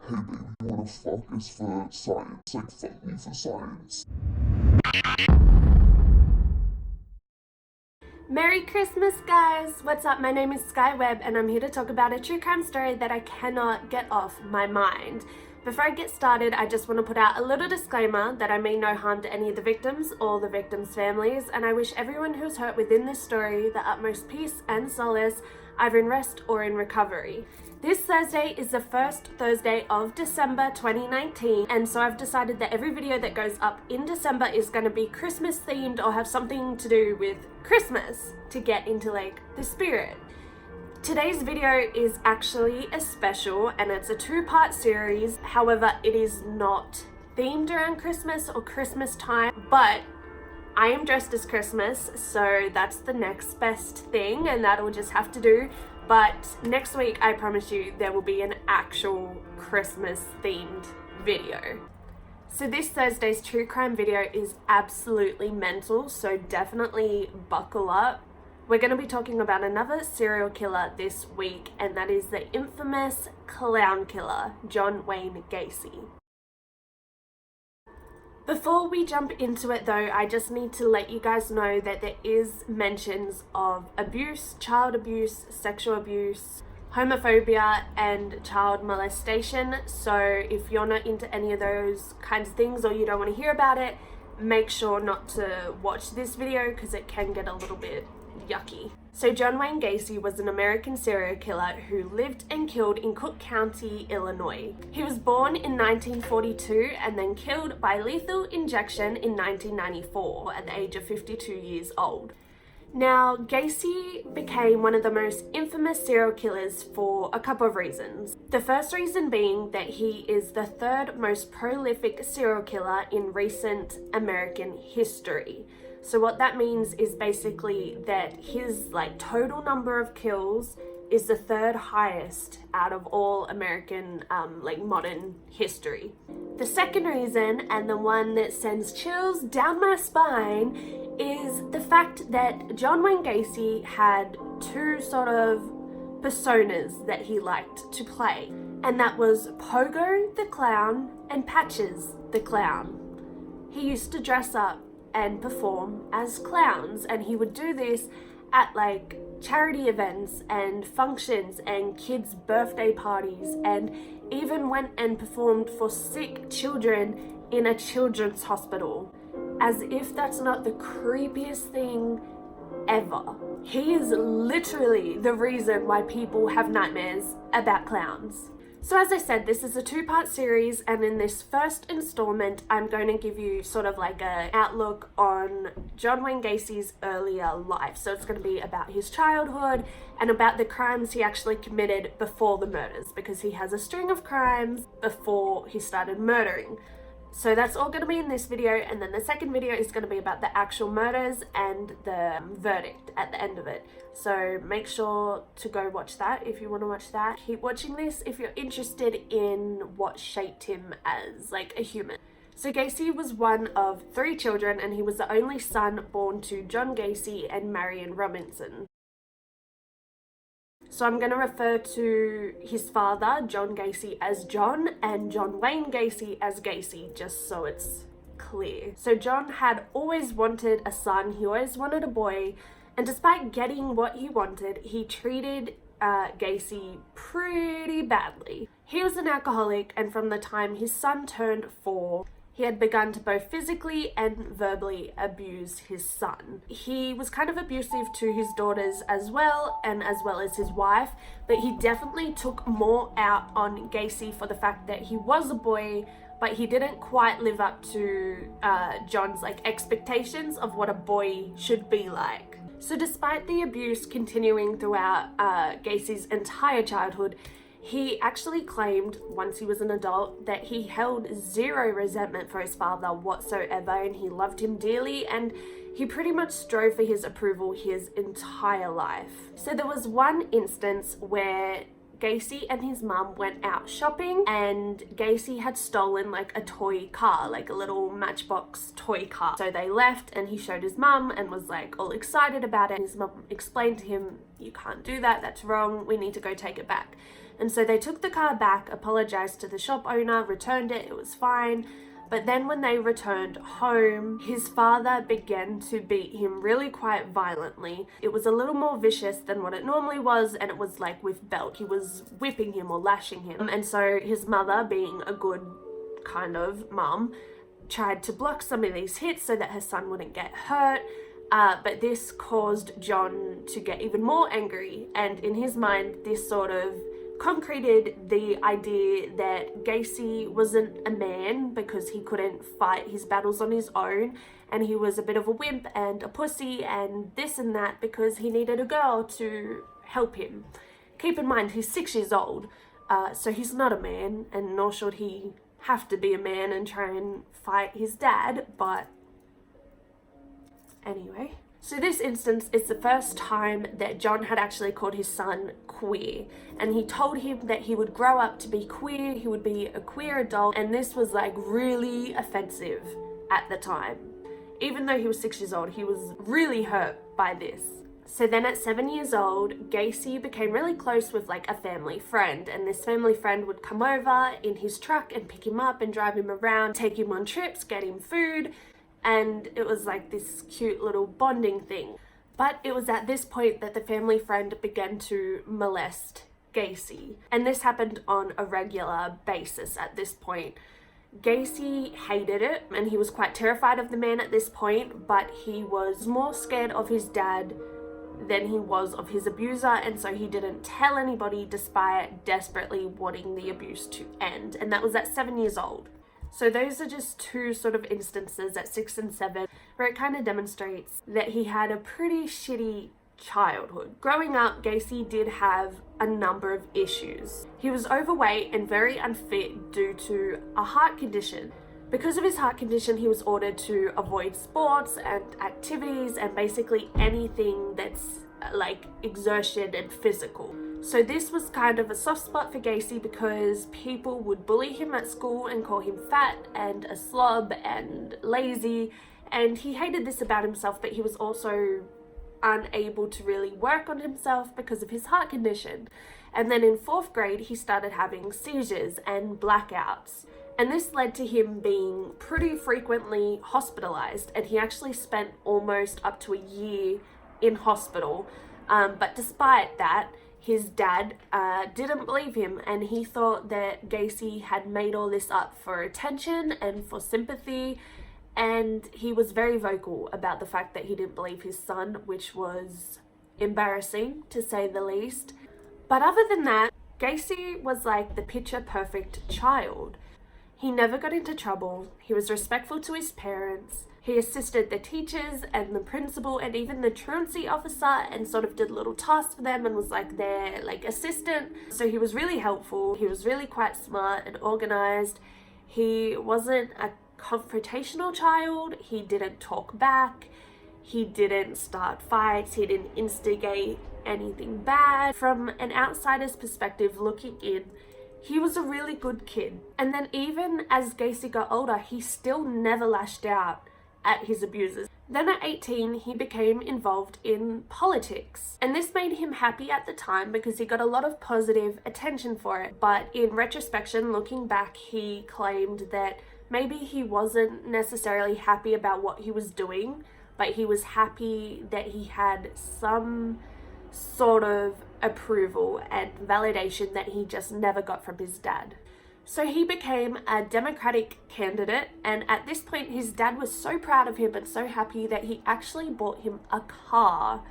Hey baby, you wanna fuck is for science. Like, fuck me for science. Merry Christmas, guys! What's up? My name is Sky Webb and I'm here to talk about a true crime story that I cannot get off my mind. Before I get started, I just want to put out a little disclaimer that I mean no harm to any of the victims or the victims' families, and I wish everyone who's hurt within this story the utmost peace and solace, either in rest or in recovery. This Thursday is the first Thursday of December 2019, and so I've decided that every video that goes up in December is going to be Christmas themed or have something to do with Christmas to get into like the spirit. Today's video is actually a special and it's a two-part series. However, it is not themed around Christmas or Christmas time, but I am dressed as Christmas, so that's the next best thing and that'll just have to do. But next week, I promise you, there will be an actual Christmas themed video. So this Thursday's true crime video is absolutely mental, so definitely buckle up. We're going to be talking about another serial killer this week, and that is the infamous clown killer, John Wayne Gacy. Before we jump into it though, I just need to let you guys know that there is mentions of abuse, child abuse, sexual abuse, homophobia, and child molestation. So if you're not into any of those kinds of things or you don't want to hear about it, make sure not to watch this video because it can get a little bit yucky. So John Wayne Gacy was an American serial killer who lived and killed in Cook County, Illinois. He was born in 1942 and then killed by lethal injection in 1994 at the age of 52 years old. Now, Gacy became one of the most infamous serial killers for a couple of reasons. The first reason being that he is the third most prolific serial killer in recent American history. So what that means is basically that his total number of kills is the third highest out of all American modern history. The second reason, and the one that sends chills down my spine, is the fact that John Wayne Gacy had two sort of personas that he liked to play, and that was Pogo the Clown and Patches the Clown. He used to dress up and perform as clowns, and he would do this at charity events and functions and kids' birthday parties, and even went and performed for sick children in a children's hospital. As if that's not the creepiest thing ever. He is literally the reason why people have nightmares about clowns. So as I said, this is a two-part series, and in this first installment, I'm going to give you sort of like an outlook on John Wayne Gacy's earlier life. So it's going to be about his childhood and about the crimes he actually committed before the murders, because he has a string of crimes before he started murdering. So that's all going to be in this video, and then the second video is going to be about the actual murders and the verdict at the end of it. So make sure to go watch that if you want to watch that. Keep watching this if you're interested in what shaped him as a human. So Gacy was one of 3 children, and he was the only son born to John Gacy and Marion Robinson. So I'm going to refer to his father, John Gacy, as John, and John Wayne Gacy as Gacy, just so it's clear. So John had always wanted a son, he always wanted a boy, and despite getting what he wanted, he treated Gacy pretty badly. He was an alcoholic, and from the time his son turned 4, he had begun to both physically and verbally abuse his son. He was kind of abusive to his daughters as well as his wife, but he definitely took more out on Gacy for the fact that he was a boy, but he didn't quite live up to John's expectations of what a boy should be like. So despite the abuse continuing throughout Gacy's entire childhood, he actually claimed, once he was an adult, that he held zero resentment for his father whatsoever, and he loved him dearly, and he pretty much strove for his approval his entire life. So there was one instance where Gacy and his mum went out shopping, and Gacy had stolen a toy car, a little Matchbox toy car. So they left, and he showed his mum and was all excited about it. His mum explained to him, "You can't do that, that's wrong, we need to go take it back." And so they took the car back, apologized to the shop owner, returned it, it was fine. But then when they returned home, his father began to beat him really quite violently. It was a little more vicious than what it normally was, and it was like with belt. He was whipping him or lashing him. And so his mother, being a good kind of mum, tried to block some of these hits so that her son wouldn't get hurt. But this caused John to get even more angry, and in his mind, this sort of concreted the idea that Gacy wasn't a man because he couldn't fight his battles on his own, and he was a bit of a wimp and a pussy and this and that because he needed a girl to help him. Keep in mind, he's 6 years old, so he's not a man, and nor should he have to be a man and try and fight his dad, but anyway. So this instance is the first time that John had actually called his son queer, and he told him that he would grow up to be queer, he would be a queer adult, and this was like really offensive at the time. Even though he was 6 years old, he was really hurt by this. So then at 7 years old, Gacy became really close with like a family friend, and this family friend would come over in his truck and pick him up and drive him around, take him on trips, get him food, and it was like this cute little bonding thing. But it was at this point that the family friend began to molest Gacy, and this happened on a regular basis at this point. Gacy hated it, and he was quite terrified of the man at this point, but he was more scared of his dad than he was of his abuser, and so he didn't tell anybody despite desperately wanting the abuse to end, and that was at 7 years old. So those are just two sort of instances at 6 and 7 where it kind of demonstrates that he had a pretty shitty childhood. Growing up, Gacy did have a number of issues. He was overweight and very unfit due to a heart condition. Because of his heart condition, he was ordered to avoid sports and activities and basically anything that's like exertion and physical. So this was kind of a soft spot for Gacy because people would bully him at school and call him fat and a slob and lazy, and he hated this about himself, but he was also unable to really work on himself because of his heart condition. And then in 4th grade, he started having seizures and blackouts. And this led to him being pretty frequently hospitalized, and he actually spent almost up to a year in hospital. But despite that, his dad didn't believe him, and he thought that Gacy had made all this up for attention and for sympathy, and he was very vocal about the fact that he didn't believe his son, which was embarrassing to say the least. But other than that, Gacy was like the picture perfect child. He never got into trouble, he was respectful to his parents, he assisted the teachers and the principal and even the truancy officer and sort of did little tasks for them and was like their assistant. So he was really helpful, he was really quite smart and organized. He wasn't a confrontational child, he didn't talk back, he didn't start fights, he didn't instigate anything bad. From an outsider's perspective looking in, he was a really good kid. And then even as Gacy got older, he still never lashed out at his abusers. Then at 18, he became involved in politics. And this made him happy at the time because he got a lot of positive attention for it. But in retrospection, looking back, he claimed that maybe he wasn't necessarily happy about what he was doing, but he was happy that he had some sort of approval and validation that he just never got from his dad. So he became a Democratic candidate, and at this point his dad was so proud of him and so happy that he actually bought him a car.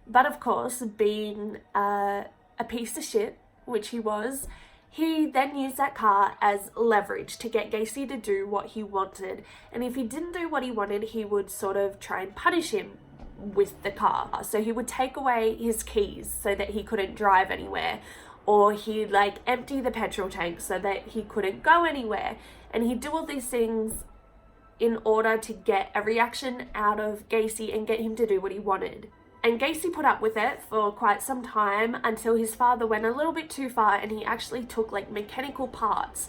But of course, being a piece of shit, which he was, he then used that car as leverage to get Gacy to do what he wanted. And if he didn't do what he wanted, he would sort of try and punish him with the car. So he would take away his keys so that he couldn't drive anywhere, or he'd empty the petrol tank so that he couldn't go anywhere. And he'd do all these things in order to get a reaction out of Gacy and get him to do what he wanted. And Gacy put up with it for quite some time until his father went a little bit too far, and he actually took mechanical parts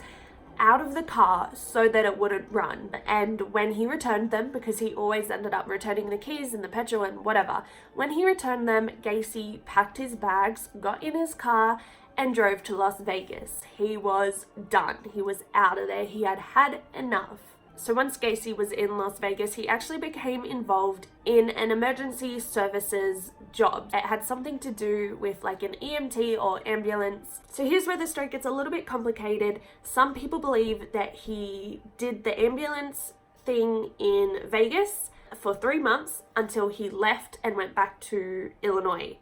out of the car so that it wouldn't run. And when he returned them, because he always ended up returning the keys and the petrol and whatever, when he returned them, Gacy packed his bags, got in his car, and drove to Las Vegas. He was done. He was out of there. He had had enough. So once Gacy was in Las Vegas, he actually became involved in an emergency services job. It had something to do with like an EMT or ambulance. So here's where the story gets a little bit complicated. Some people believe that he did the ambulance thing in Vegas for 3 months until he left and went back to Illinois.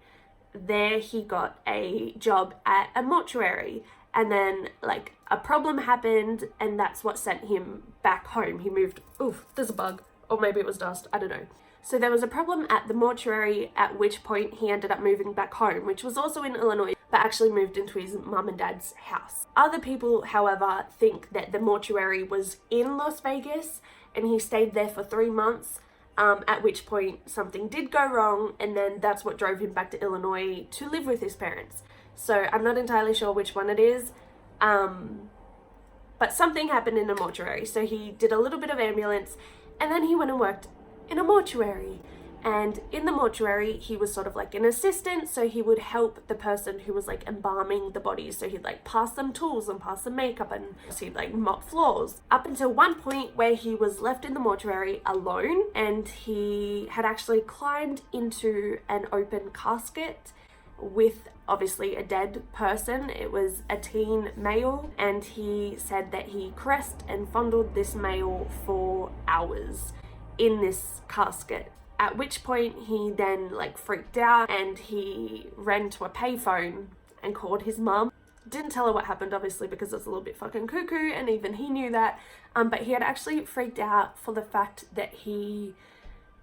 There he got a job at a mortuary, and then like a problem happened and that's what sent him back home. He moved, oof, there's a bug, or maybe it was dust, I don't know. So there was a problem at the mortuary, at which point he ended up moving back home, which was also in Illinois, but actually moved into his mum and dad's house. Other people, however, think that the mortuary was in Las Vegas and he stayed there for 3 months, at which point something did go wrong, and then that's what drove him back to Illinois to live with his parents. So I'm not entirely sure which one it is, but something happened in a mortuary. So he did a little bit of ambulance, and then he went and worked in a mortuary. And in the mortuary, he was sort of like an assistant, so he would help the person who was like embalming the bodies. So he'd like pass them tools and pass them makeup, and so he'd like mop floors. Up until one point where he was left in the mortuary alone, and he had actually climbed into an open casket with obviously a dead person. It was a teen male, and he said that he caressed and fondled this male for hours in this casket. At which point he then like freaked out and he ran to a payphone and called his mum. Didn't tell her what happened, obviously, because it's a little bit fucking cuckoo, and even he knew that. But he had actually freaked out for the fact that he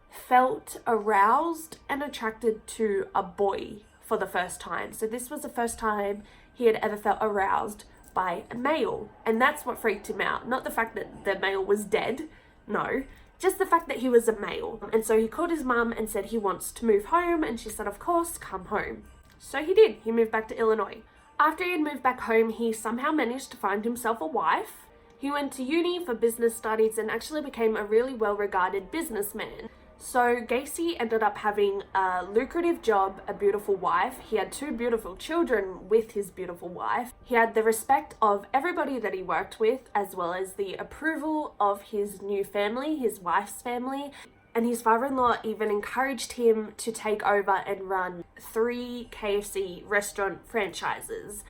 felt aroused and attracted to a boy for the first time. So this was the first time he had ever felt aroused by a male, and that's what freaked him out. Not the fact that the male was dead, no, just the fact that he was a male. And so he called his mum and said he wants to move home, and she said, of course, come home. So he did. He moved back to Illinois. After he had moved back home, he somehow managed to find himself a wife. He went to uni for business studies and actually became a really well-regarded businessman. So Gacy ended up having a lucrative job, a beautiful wife. He had 2 beautiful children with his beautiful wife. He had the respect of everybody that he worked with, as well as the approval of his new family, his wife's family. And his father-in-law even encouraged him to take over and run 3 KFC restaurant franchises.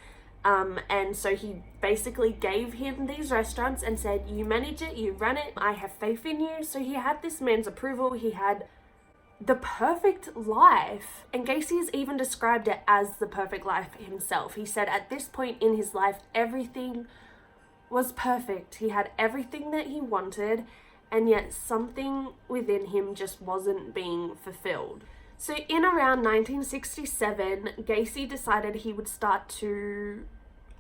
And so he basically gave him these restaurants and said, you manage it, you run it, I have faith in you. So he had this man's approval. He had the perfect life. And Gacy has even described it as the perfect life himself. He said at this point in his life, everything was perfect. He had everything that he wanted, and yet something within him just wasn't being fulfilled. So in around 1967, Gacy decided he would start to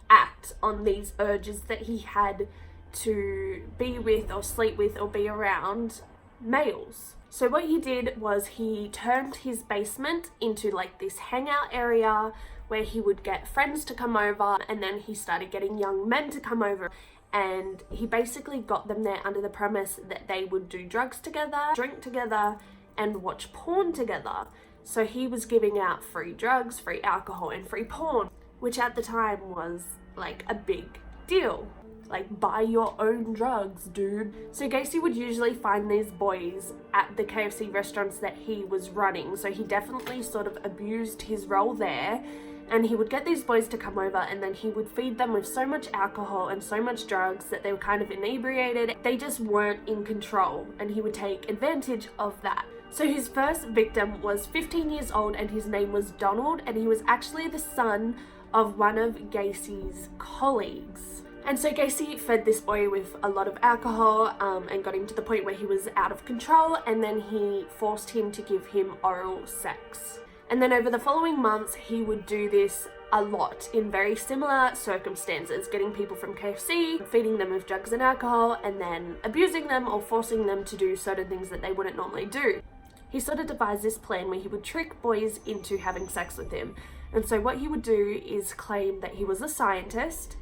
act on these urges that he had to be with or sleep with or be around males. So what he did was he turned his basement into like this hangout area where he would get friends to come over, and then he started getting young men to come over. And he basically got them there under the premise that they would do drugs together, drink together, and watch porn together. So he was giving out free drugs, free alcohol, and free porn, which at the time was like a big deal. Like, buy your own drugs, dude. So Gacy would usually find these boys at the KFC restaurants that he was running. So he definitely sort of abused his role there. And he would get these boys to come over, and then he would feed them with so much alcohol and so much drugs that they were kind of inebriated. They just weren't in control, and he would take advantage of that. So his first victim was 15 years old, and his name was Donald, and he was actually the son of one of Gacy's colleagues. And so Gacy fed this boy with a lot of alcohol and got him to the point where he was out of control, and then he forced him to give him oral sex. And then over the following months, he would do this a lot in very similar circumstances, getting people from KFC, feeding them with drugs and alcohol, and then abusing them or forcing them to do certain things that they wouldn't normally do. He sort of devised this plan where he would trick boys into having sex with him. And so what he would do is claim that he was a scientist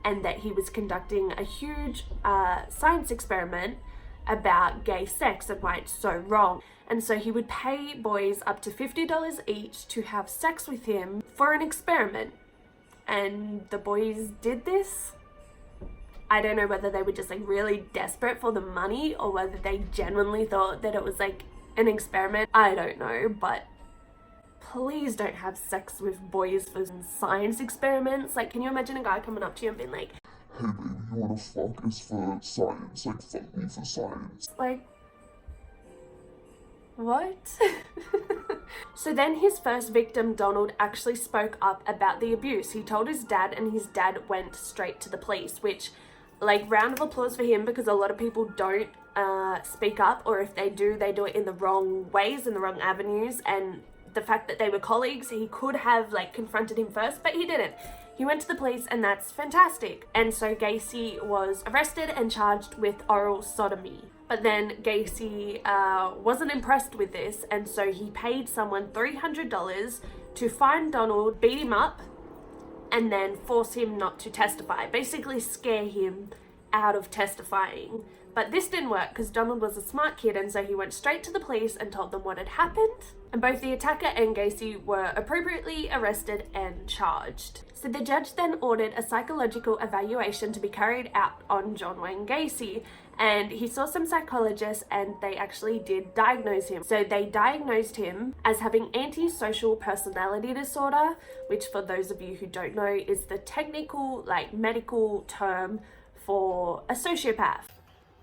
and that he was conducting a huge science experiment about gay sex and why it's so wrong. And so he would pay boys up to $50 each to have sex with him for an experiment. and the boys did this. I don't know whether they were just like really desperate for the money or whether they genuinely thought that it was like an experiment. I don't know, but please don't have sex with boys for science experiments. Like, can you imagine a guy coming up to you and being like, hey baby, you wanna fuck? It's for science, like fuck me for science. Like, what? So then his first victim, Donald, actually spoke up about the abuse. He told his dad, and his dad went straight to the police, which, like, round of applause for him, because a lot of people don't speak up, or if they do it in the wrong ways, in the wrong avenues. And the fact that they were colleagues, he could have like confronted him first, but he didn't. He went to the police, and that's fantastic. And so Gacy was arrested and charged with oral sodomy. But then Gacy wasn't impressed with this, and so he paid someone $300 to find Donald, beat him up, and then force him not to testify. Basically scare him out of testifying. But this didn't work because Donald was a smart kid, and so he went straight to the police and told them what had happened. And both the attacker and Gacy were appropriately arrested and charged. So the judge then ordered a psychological evaluation to be carried out on John Wayne Gacy. And he saw some psychologists, and they actually did diagnose him. So they diagnosed him as having antisocial personality disorder, which for those of you who don't know is the technical, like, medical term for a sociopath.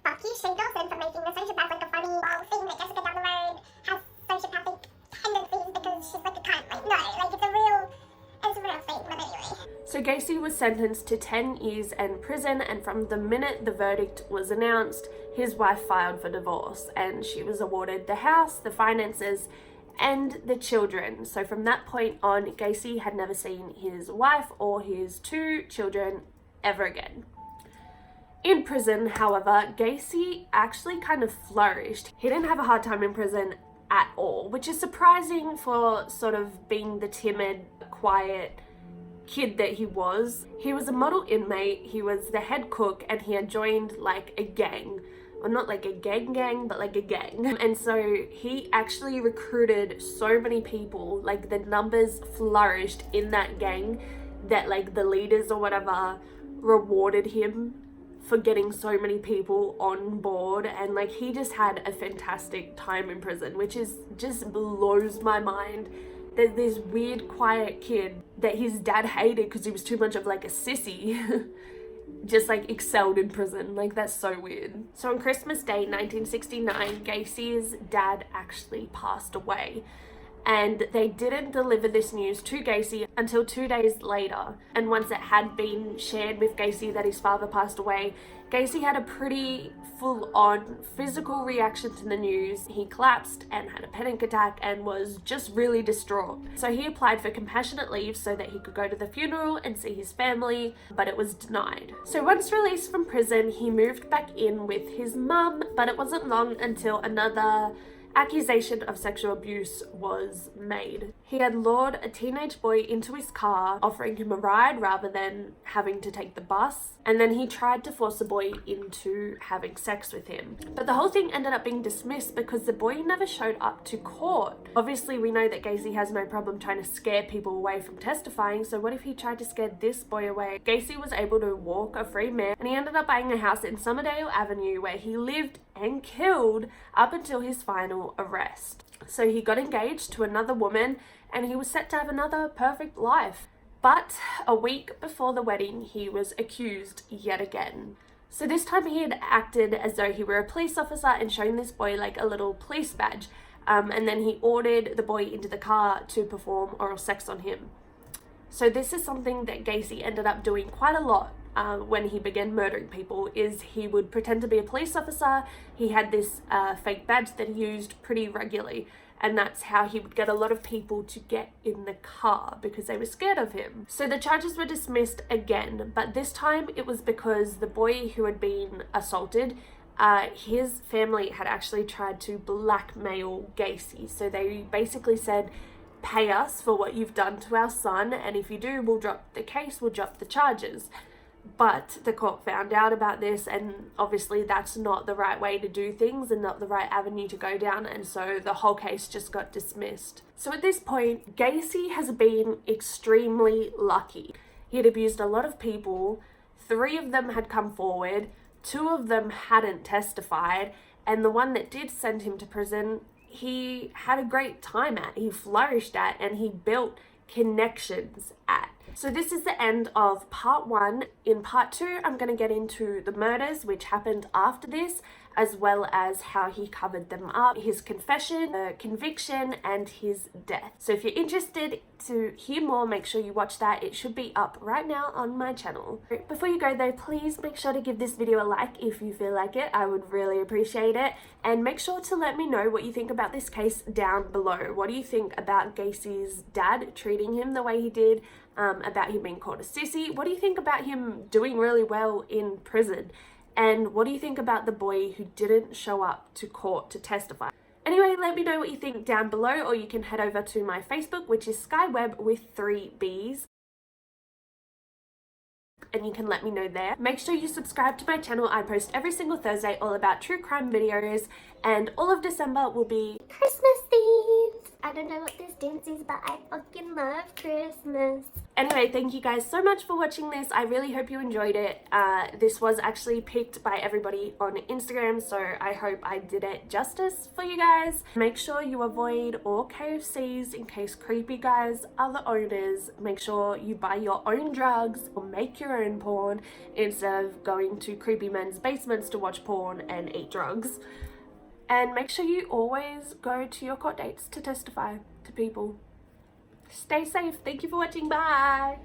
Fuck you, Shane Dawson, for making the sociopath like a funny little thing that Jessica down the road has sociopathic tendencies because she's like a cunt. Like, no, like it's a real thing, but anyway. So Gacy was sentenced to 10 years in prison, and from the minute the verdict was announced, his wife filed for divorce, and she was awarded the house, the finances, and the children. So from that point on, Gacy had never seen his wife or his 2 children ever again. In prison, however, Gacy actually kind of flourished. He didn't have a hard time in prison at all, which is surprising for sort of being the timid, quiet kid that he was. He was a model inmate, he was the head cook, and he had joined like a gang. Well, not like a gang, but like a gang. And so he actually recruited so many people, like the numbers flourished in that gang, that like the leaders or whatever rewarded him for getting so many people on board. And like he just had a fantastic time in prison, which is just blows my mind. There's this weird quiet kid that his dad hated because he was too much of like a sissy just like excelled in prison. Like, that's so weird. So on Christmas Day 1969, Gacy's dad actually passed away, and they didn't deliver this news to Gacy until 2 days later. And once it had been shared with Gacy that his father passed away, Gacy had a pretty full-on physical reaction to the news. He collapsed and had a panic attack and was just really distraught. So he applied for compassionate leave so that he could go to the funeral and see his family, but it was denied. So once released from prison, he moved back in with his mum, but it wasn't long until another accusation of sexual abuse was made. He had lured a teenage boy into his car, offering him a ride rather than having to take the bus, and then he tried to force the boy into having sex with him. But the whole thing ended up being dismissed because the boy never showed up to court. Obviously, we know that Gacy has no problem trying to scare people away from testifying, so what if he tried to scare this boy away? Gacy was able to walk a free man, and he ended up buying a house in Somerdale Avenue where he lived and killed up until his final arrest. So he got engaged to another woman, and he was set to have another perfect life. But a week before the wedding, he was accused yet again. So this time he had acted as though he were a police officer and shown this boy like a little police badge. And then he ordered the boy into the car to perform oral sex on him. So this is something that Gacy ended up doing quite a lot. When he began murdering people, is he would pretend to be a police officer. He had this fake badge that he used pretty regularly, and that's how he would get a lot of people to get in the car because they were scared of him. So the charges were dismissed again, but this time it was because the boy who had been assaulted, his family had actually tried to blackmail Gacy. So they basically said, pay us for what you've done to our son, and if you do, we'll drop the case, we'll drop the charges. But the court found out about this, and obviously that's not the right way to do things and not the right avenue to go down, and so the whole case just got dismissed. So at this point, Gacy has been extremely lucky. He had abused a lot of people. 3 of them had come forward, 2 of them hadn't testified, and the one that did send him to prison, he had a great time at, he flourished at, and he built connections at. So this is the end of part 1. In part 2, I'm going to get into the murders which happened after this, as well as how he covered them up, his confession, the conviction, and his death. So if you're interested to hear more, make sure you watch that. It should be up right now on my channel. Before you go though, please make sure to give this video a like if you feel like it. I would really appreciate it. And make sure to let me know what you think about this case down below. What do you think about Gacy's dad treating him the way he did? About him being called a sissy? What do you think about him doing really well in prison? And what do you think about the boy who didn't show up to court to testify? Anyway, let me know what you think down below, or you can head over to my Facebook, which is skyweb with 3 B's. And you can let me know there. Make sure you subscribe to my channel. I post every single Thursday all about true crime videos, and all of December will be Christmas themed. I don't know what this dance is, but I fucking love Christmas. Anyway, thank you guys so much for watching this. I really hope you enjoyed it. This was actually picked by everybody on Instagram, so I hope I did it justice for you guys. Make sure you avoid all KFCs in case creepy guys are the owners. Make sure you buy your own drugs or make your own porn instead of going to creepy men's basements to watch porn and eat drugs. And make sure you always go to your court dates to testify to people. Stay safe. Thank you for watching. Bye.